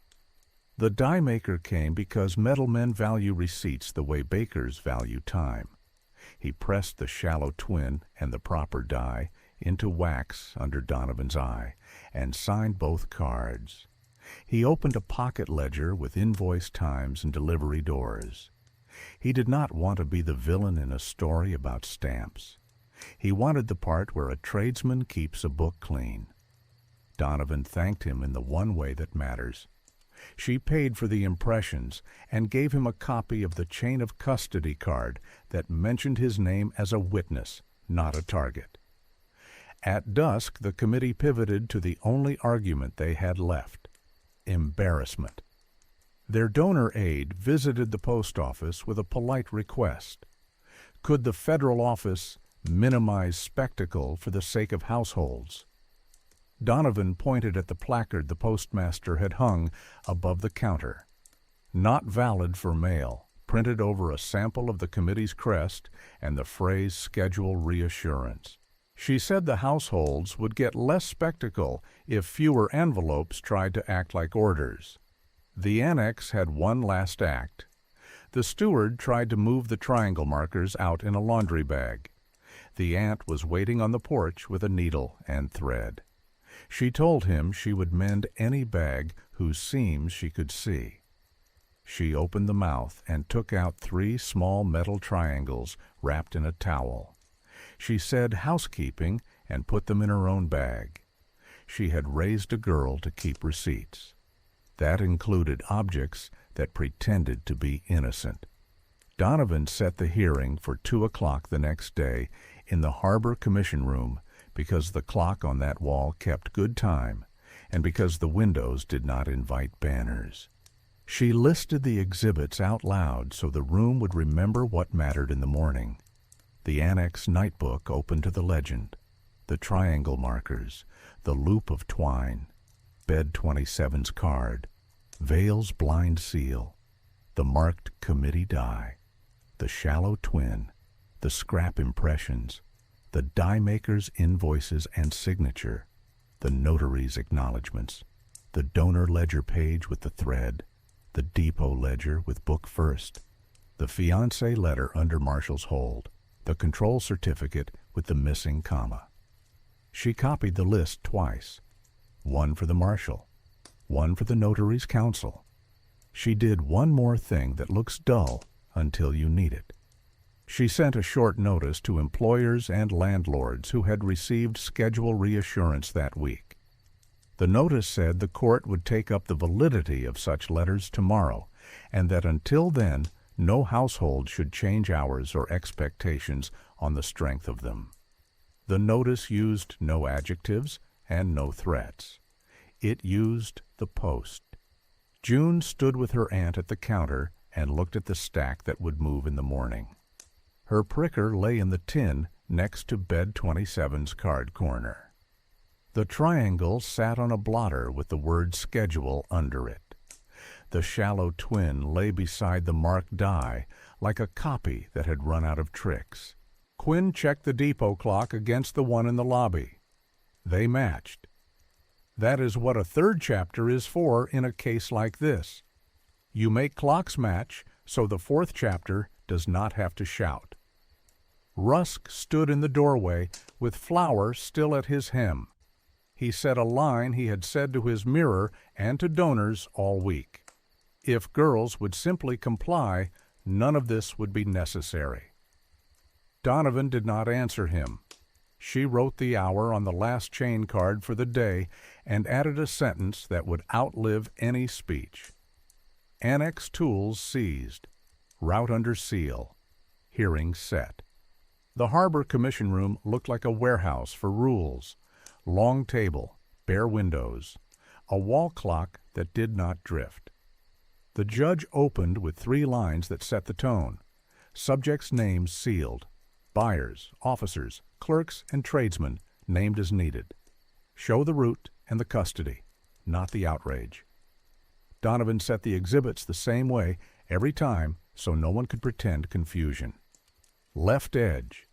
The die maker came because metal men value receipts the way bakers value time. He pressed the shallow twin and the proper die into wax under Donovan's eye and signed both cards. He opened a pocket ledger with invoice times and delivery doors. He did not want to be the villain in a story about stamps. He wanted the part where a tradesman keeps a book clean. Donovan thanked him in the one way that matters. She paid for the impressions and gave him a copy of the chain of custody card that mentioned his name as a witness, not a target. At dusk, the committee pivoted to the only argument they had left: embarrassment. Their donor aide visited the post office with a polite request. Could the federal office minimize spectacle for the sake of households? Donovan pointed at the placard the postmaster had hung above the counter. Not valid for mail, printed over a sample of the committee's crest and the phrase schedule reassurance. She said the households would get less spectacle if fewer envelopes tried to act like orders. The annex had one last act. The steward tried to move the triangle markers out in a laundry bag. The aunt was waiting on the porch with a needle and thread. She told him she would mend any bag whose seams she could see. She opened the mouth and took out 3 small metal triangles wrapped in a towel. She said housekeeping and put them in her own bag. She had raised a girl to keep receipts. That included objects that pretended to be innocent. Donovan set the hearing for 2 o'clock the next day in the Harbor Commission Room because the clock on that wall kept good time and because the windows did not invite banners. She listed the exhibits out loud so the room would remember what mattered in the morning. The annex nightbook opened to the legend, the triangle markers, the loop of twine, Bed 27's card, Vale's blind seal, the marked committee die, the shallow twin, the scrap impressions, the die maker's invoices and signature, the notary's acknowledgments, the donor ledger page with the thread, the depot ledger with book first, the fiancé letter under Marshall's hold, the control certificate with the missing comma. She copied the list twice, one for the marshal, one for the notary's counsel. She did one more thing that looks dull until you need it. She sent a short notice to employers and landlords who had received schedule reassurance that week. The notice said the court would take up the validity of such letters tomorrow, and that until then, no household should change hours or expectations on the strength of them. The notice used no adjectives and no threats. It used the post. June stood with her aunt at the counter and looked at the stack that would move in the morning. Her pricker lay in the tin next to Bed 27's card corner. The triangle sat on a blotter with the word schedule under it. The shallow twin lay beside the marked die like a copy that had run out of tricks. Quinn checked the depot clock against the one in the lobby. They matched. That is what a third chapter is for in a case like this. You make clocks match so the fourth chapter does not have to shout. Rusk stood in the doorway with flour still at his hem. He said a line he had said to his mirror and to donors all week. If girls would simply comply, none of this would be necessary. Donovan did not answer him. She wrote the hour on the last chain card for the day and added a sentence that would outlive any speech. Annex tools seized. Route under seal. Hearing set. The Harbor Commission Room looked like a warehouse for rules. Long table, bare windows, a wall clock that did not drift. The judge opened with 3 lines that set the tone. Subjects' names sealed. Buyers, officers, clerks, and tradesmen named as needed. Show the route and the custody, not the outrage. Donovan set the exhibits the same way every time so no one could pretend confusion. Left edge.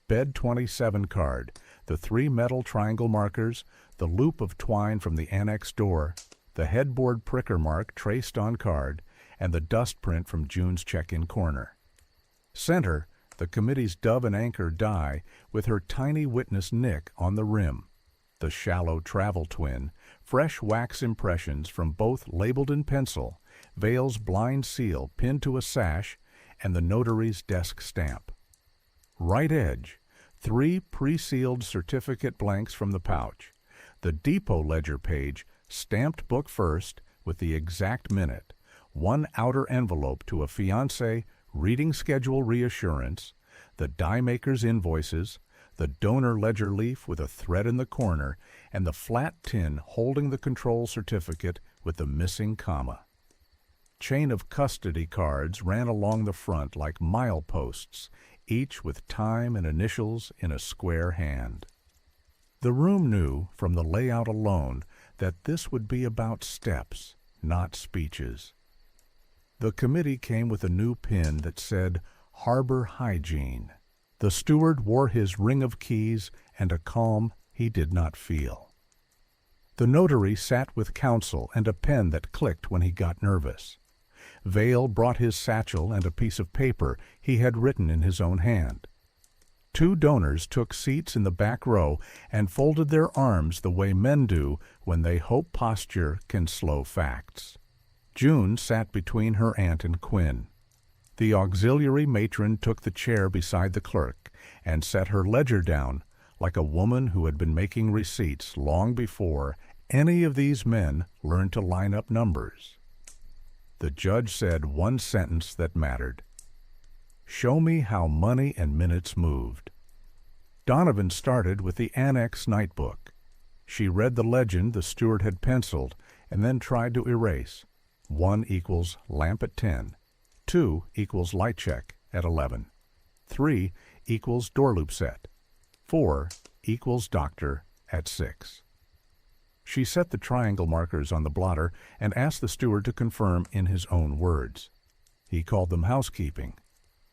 Bed 27 card, the 3 metal triangle markers, the loop of twine from the annex door, the headboard pricker mark traced on card, and the dust print from June's check-in corner. Center, the committee's dove and anchor die with her tiny witness Nick on the rim, the shallow travel twin, fresh wax impressions from both labeled in pencil, Vale's blind seal pinned to a sash, and the notary's desk stamp. Right edge, 3 pre-sealed certificate blanks from the pouch, the depot ledger page stamped book first with the exact minute, 1 outer envelope to a fiancé reading schedule reassurance, the die maker's invoices, the donor ledger leaf with a thread in the corner, and the flat tin holding the control certificate with the missing comma. Chain of custody cards ran along the front like mileposts, each with time and initials in a square hand. The room knew from the layout alone that this would be about steps, not speeches. The committee came with a new pin that said Harbor Hygiene. The steward wore his ring of keys and a calm he did not feel. The notary sat with counsel and a pen that clicked when he got nervous. Vale brought his satchel and a piece of paper he had written in his own hand. 2 donors took seats in the back row and folded their arms the way men do when they hope posture can slow facts. June sat between her aunt and Quinn. The auxiliary matron took the chair beside the clerk and set her ledger down like a woman who had been making receipts long before any of these men learned to line up numbers. The judge said one sentence that mattered. Show me how money and minutes moved. Donovan started with the annex nightbook. She read the legend the steward had penciled and then tried to erase. 1 equals lamp at 10. 2 equals light check at 11. 3 equals door loop set. 4 equals doctor at 6. She set the triangle markers on the blotter and asked the steward to confirm in his own words. He called them housekeeping.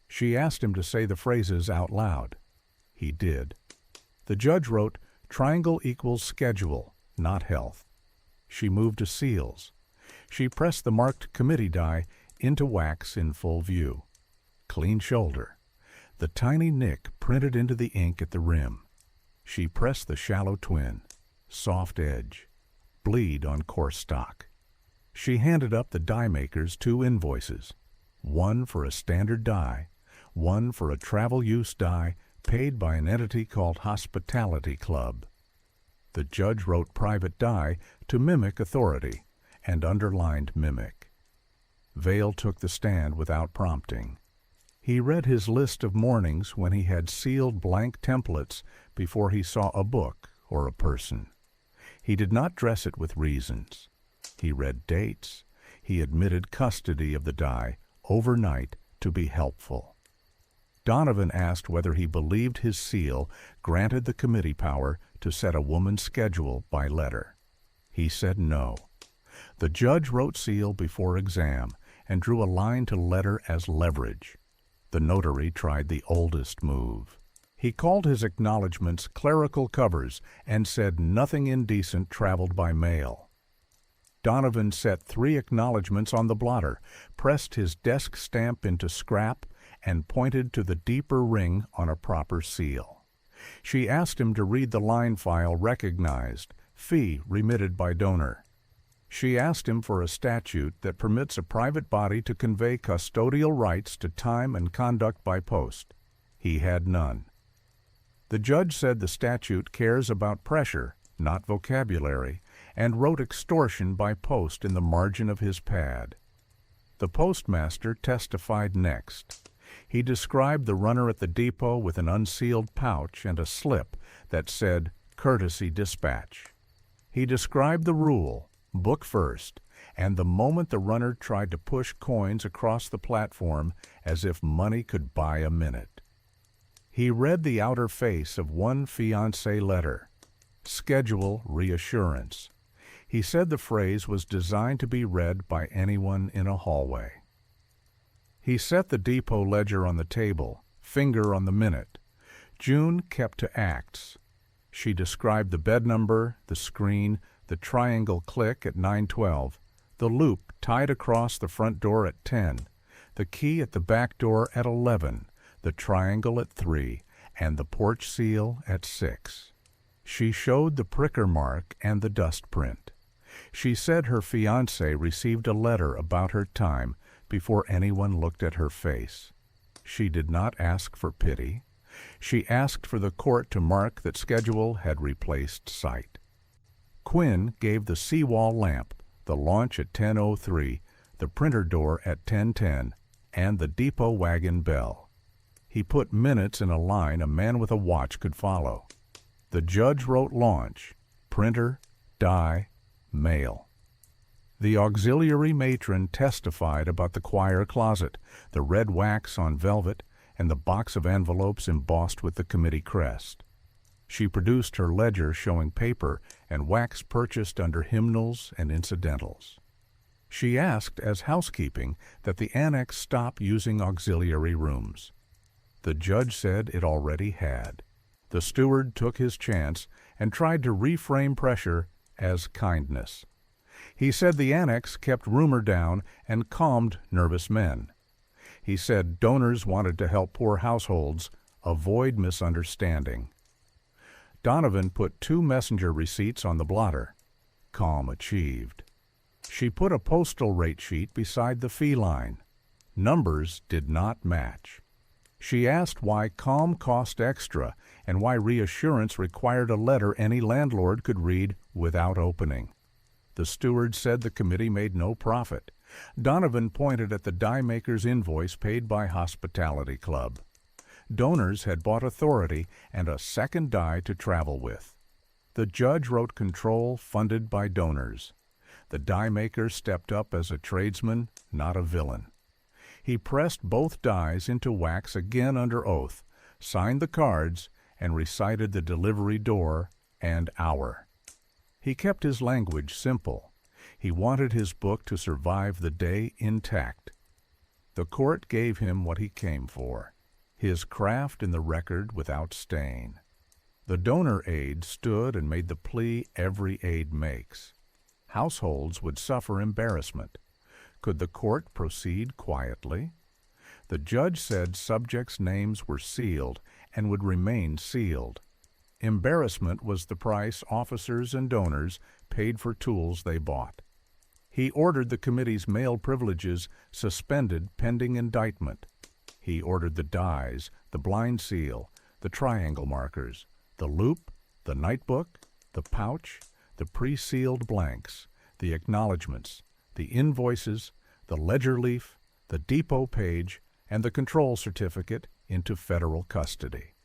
She asked him to say the phrases out loud. He did. The judge wrote, triangle equals schedule, not health. She moved to seals. She pressed the marked committee die into wax in full view. Clean shoulder. The tiny nick printed into the ink at the rim. She pressed the shallow twin. Soft edge. Bleed on coarse stock. She handed up the die maker's 2 invoices. 1 for a standard die, 1 for a travel use die paid by an entity called Hospitality Club. The judge wrote private die to mimic authority and underlined mimic. Vale took the stand without prompting. He read his list of mornings when he had sealed blank templates before he saw a book or a person. He did not dress it with reasons. He read dates. He admitted custody of the die overnight to be helpful. Donovan asked whether he believed his seal granted the committee power to set a woman's schedule by letter. He said no. The judge wrote seal before exam and drew a line to letter as leverage. The notary tried the oldest move. He called his acknowledgments clerical covers and said nothing indecent traveled by mail. Donovan set 3 acknowledgments on the blotter, pressed his desk stamp into scrap, and pointed to the deeper ring on a proper seal. She asked him to read the line file recognized, fee remitted by donor. She asked him for a statute that permits a private body to convey custodial rights to time and conduct by post. He had none. The judge said the statute cares about pressure, not vocabulary, and wrote extortion by post in the margin of his pad. The postmaster testified next. He described the runner at the depot with an unsealed pouch and a slip that said, "Courtesy Dispatch." He described the rule, book first, and the moment the runner tried to push coins across the platform as if money could buy a minute. He read the outer face of one fiancé letter, schedule reassurance. He said the phrase was designed to be read by anyone in a hallway. He set the depot ledger on the table, finger on the minute. June kept to acts. She described the bed number, the screen, the triangle click at 9:12, the loop tied across the front door at 10, the key at the back door at 11, the triangle at 3, and the porch seal at 6. She showed the pricker mark and the dust print. She said her fiancé received a letter about her time before anyone looked at her face. She did not ask for pity. She asked for the court to mark that schedule had replaced sight. Quinn gave the seawall lamp, the launch at 10:03, the printer door at 10:10, and the depot wagon bell. He put minutes in a line a man with a watch could follow. The judge wrote launch, printer, die, mail. The auxiliary matron testified about the choir closet, the red wax on velvet, and the box of envelopes embossed with the committee crest. She produced her ledger showing paper and wax purchased under hymnals and incidentals. She asked, as housekeeping, that the annex stop using auxiliary rooms. The judge said it already had. The steward took his chance and tried to reframe pressure as kindness. He said the annex kept rumor down and calmed nervous men. He said donors wanted to help poor households avoid misunderstanding. Donovan put 2 messenger receipts on the blotter. Calm achieved. She put a postal rate sheet beside the fee line. Numbers did not match. She asked why calm cost extra and why reassurance required a letter any landlord could read without opening. The steward said the committee made no profit. Donovan pointed at the die maker's invoice paid by Hospitality Club. Donors had bought authority and a second die to travel with. The judge wrote control funded by donors. The die maker stepped up as a tradesman, not a villain. He pressed both dies into wax again under oath, signed the cards, and recited the delivery door and hour. He kept his language simple. He wanted his book to survive the day intact. The court gave him what he came for, his craft in the record without stain. The donor aide stood and made the plea every aide makes. Households would suffer embarrassment. Could the court proceed quietly? The judge said subjects' names were sealed and would remain sealed. Embarrassment was the price officers and donors paid for tools they bought. He ordered the committee's mail privileges suspended pending indictment. He ordered the dies, the blind seal, the triangle markers, the loop, the nightbook, the pouch, the pre-sealed blanks, the acknowledgments, the invoices, the ledger leaf, the depot page, and the control certificate into federal custody.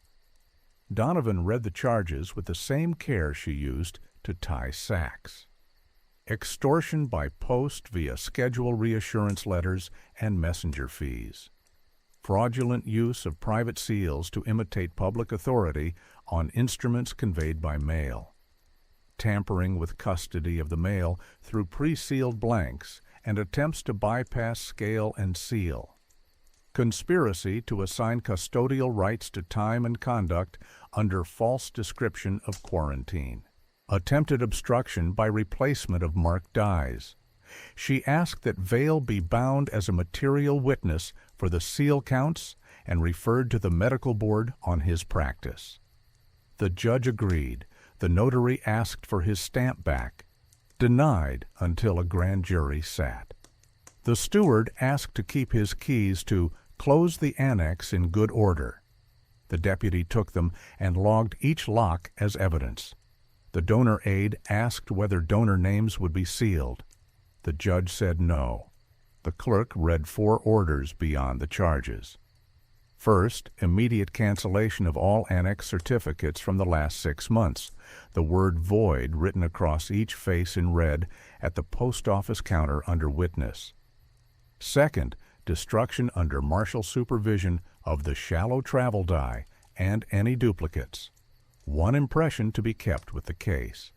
Donovan read the charges with the same care she used to tie sacks. Extortion by post via schedule reassurance letters and messenger fees. Fraudulent use of private seals to imitate public authority on instruments conveyed by mail. Tampering with custody of the mail through pre-sealed blanks and attempts to bypass scale and seal. Conspiracy to assign custodial rights to time and conduct under false description of quarantine. Attempted obstruction by replacement of marked dies. She asked that Vail be bound as a material witness for the seal counts and referred to the medical board on his practice. The judge agreed. The notary asked for his stamp back. Denied until a grand jury sat. The steward asked to keep his keys to close the annex in good order. The deputy took them and logged each lock as evidence. The donor aide asked whether donor names would be sealed. The judge said no. The clerk read 4 orders beyond the charges. First, immediate cancellation of all annex certificates from the last 6 months, the word void written across each face in red at the post office counter under witness. Second, destruction under marshal supervision of the shallow travel die and any duplicates. 1 impression to be kept with the case.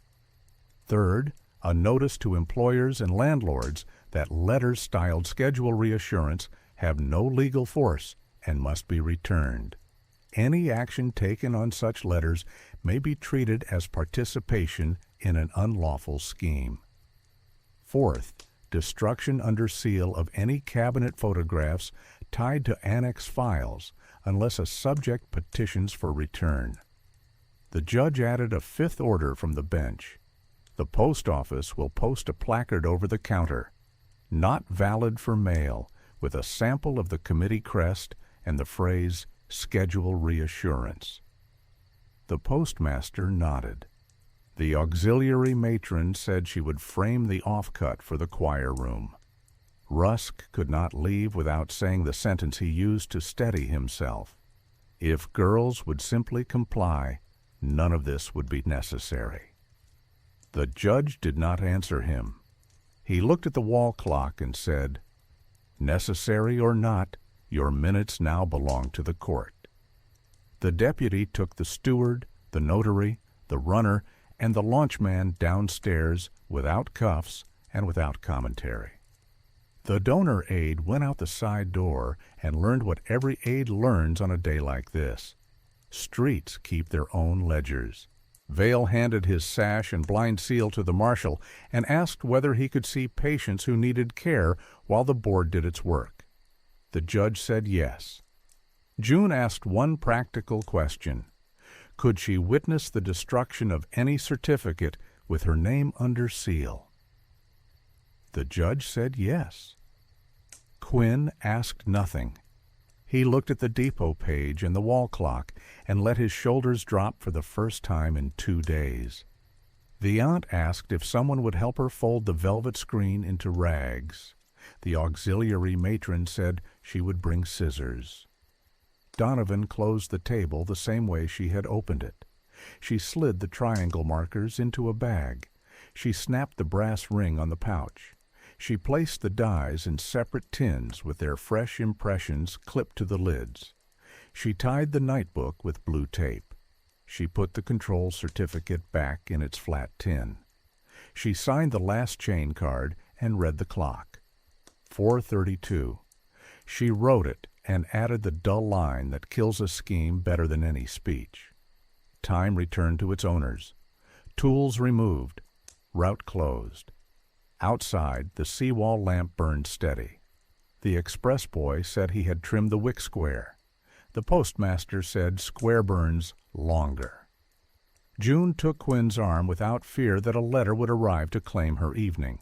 Third, a notice to employers and landlords that letters styled schedule reassurance have no legal force and must be returned. Any action taken on such letters may be treated as participation in an unlawful scheme. Fourth, destruction under seal of any cabinet photographs tied to annex files unless a subject petitions for return. The judge added a 5th order from the bench. The post office will post a placard over the counter, "Not valid for mail," with a sample of the committee crest and the phrase, "Schedule reassurance." The postmaster nodded. The auxiliary matron said she would frame the offcut for the choir room. Rusk could not leave without saying the sentence he used to steady himself. If girls would simply comply, none of this would be necessary. The judge did not answer him. He looked at the wall clock and said, "Necessary or not, your minutes now belong to the court." The deputy took the steward, the notary, the runner, and the launchman downstairs without cuffs and without commentary. The donor aide went out the side door and learned what every aide learns on a day like this. Streets keep their own ledgers. Vail handed his sash and blind seal to the marshal and asked whether he could see patients who needed care while the board did its work. The judge said yes. June asked one practical question. Could she witness the destruction of any certificate with her name under seal? The judge said yes. Quinn asked nothing. He looked at the depot page and the wall clock and let his shoulders drop for the first time in 2 days. The aunt asked if someone would help her fold the velvet screen into rags. The auxiliary matron said she would bring scissors. Donovan closed the table the same way she had opened it. She slid the triangle markers into a bag. She snapped the brass ring on the pouch. She placed the dies in separate tins with their fresh impressions clipped to the lids. She tied the nightbook with blue tape. She put the control certificate back in its flat tin. She signed the last chain card and read the clock. 4:32. She wrote it and added the dull line that kills a scheme better than any speech. Time returned to its owners. Tools removed. Route closed. Outside, the seawall lamp burned steady. The express boy said he had trimmed the wick square. The postmaster said square burns longer. June took Quinn's arm without fear that a letter would arrive to claim her evening.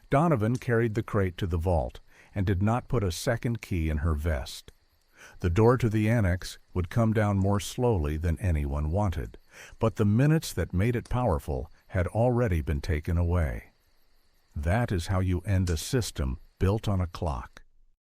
Donovan carried the crate to the vault and did not put a second key in her vest. The door to the annex would come down more slowly than anyone wanted, but the minutes that made it powerful had already been taken away. That is how you end a system built on a clock.